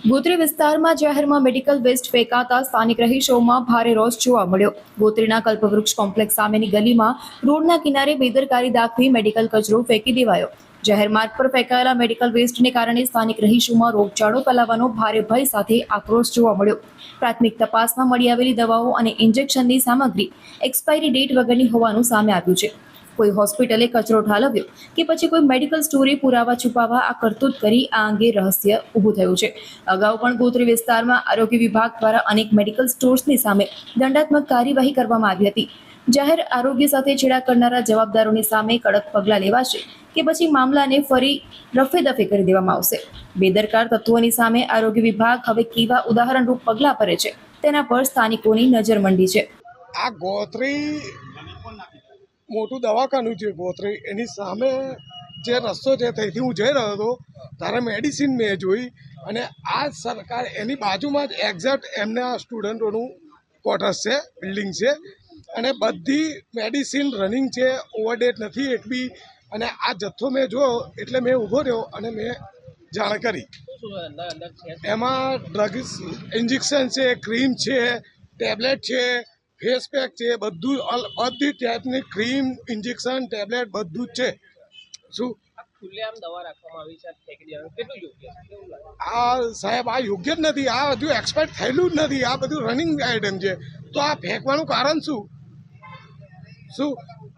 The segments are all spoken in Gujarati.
ગોત્રી વિસ્તારમાં જાહેરમાં મેડિકલ વેસ્ટ ફેંકાતા સ્થાનિક રહીશોમાં ભારે રોષ જોવા મળ્યો। ગોત્રીના કલ્પવૃક્ષ કોમ્પ્લેક્સ સામેની ગલીમાં રોડના કિનારે બેદરકારી દાખવી મેડિકલ કચરો ફેંકી દેવાયો। જાહેર માર્ગ પર ફેંકાયેલા મેડિકલ વેસ્ટને કારણે સ્થાનિક રહીશોમાં રોગચાળો ફેલાવાનો ભારે ભય સાથે આક્રોશ જોવા મળ્યો। પ્રાથમિક તપાસમાં મળી આવેલી દવાઓ અને ઇન્જેક્શનની સામગ્રી એક્સપાયરી ડેટ વગરની હોવાનું સામે આવ્યું છે। કોઈ હોસ્પિટલે કચરો ઠાલવ્યો કે પછી કોઈ મેડિકલ સ્ટોરે પુરાવા છુપાવવા આ કરતૂત કરી આ અંગે રહસ્ય ઊભું થયું છે। અગાઉ પણ ગોત્રી વિસ્તારમાં આરોગ્ય વિભાગ દ્વારા અનેક મેડિકલ સ્ટોર્સની સામે દંડાત્મક કાર્યવાહી કરવામાં આવી હતી। જાહેર આરોગ્ય સાથે છેડા કરનારા જવાબદારોની સામે કડક પગલાં લેવાશે કે પછી મામલાને ફરી રફેદફે કરી દેવામાં આવશે। બેદરકાર તત્વોની સામે આરોગ્ય વિભાગ હવે કેવા ઉદાહરણરૂપ પગલાં ભરે છે તેના પર સ્થાનિકોની નજર મંડી છે। આ ગોત્રી મોટું દવાખાનું છે ગોત્રી, એની સામે જે રસ્તો છે ત્યાંથી હું જઈ રહ્યો હતો ત્યારે મેડિસિન મેં જોઈ અને આ સરકાર એની બાજુમાં જ એક્ઝેક્ટ એમના સ્ટુડન્ટોનું ક્વાર્ટર્સ છે, બિલ્ડિંગ છે અને બધી મેડિસિન રનિંગ છે, ઓવરડેટ નથી એક બી। અને આ જથ્થો મેં જોયો એટલે મેં ઊભો રહ્યો અને મેં જાણ કરી। એમાં ડ્રગ્સ ઇન્જેક્શન છે, ક્રીમ છે, ટેબ્લેટ છે, ફેસ પેક છે, બધું બધી ટાઈપની ક્રીમ, ઇન્જેક્શન, ટેબ્લેટ બધું જ છે। શું આ સાહેબ આ યોગ્ય જ નથી, આ હજુ એક્સપાયર થયેલું જ નથી, આ બધું રનિંગ આઇટમ છે તો આ ફેંકવાનું કારણ શું?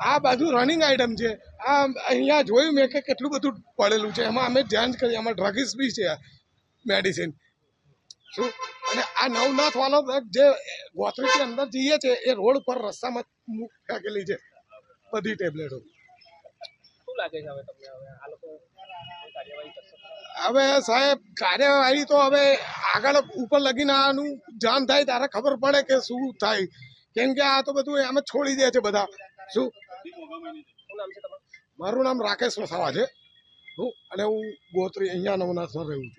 આ બધું રનિંગ આઇટમ છે। આ અહીંયા જોયું મેં કે કેટલું બધું પડેલું છે, એમાં અમે ધ્યાન કરી, એમાં ડ્રગ્સ બી છે મેડિસિન। અને આ નવનાથ વાળો જે ગોત્રીથી અંદર જઈએ છે એ રોડ પર રસ્તામાં ફેંકેલી છે બધી ટેબ્લેટો। હવે સાહેબ કાર્યવાહી તો હવે આગળ ઉપર લગીને આનું જાણ થાય ત્યારે ખબર પડે કે શું થાય, કેમ કે આ તો બધું એમ જ છોડી દે છે બધા। મારું નામ રાકેશ વસાવા છે અને હું ગોત્રી અહીંયા નવનાથમાં રહું છું।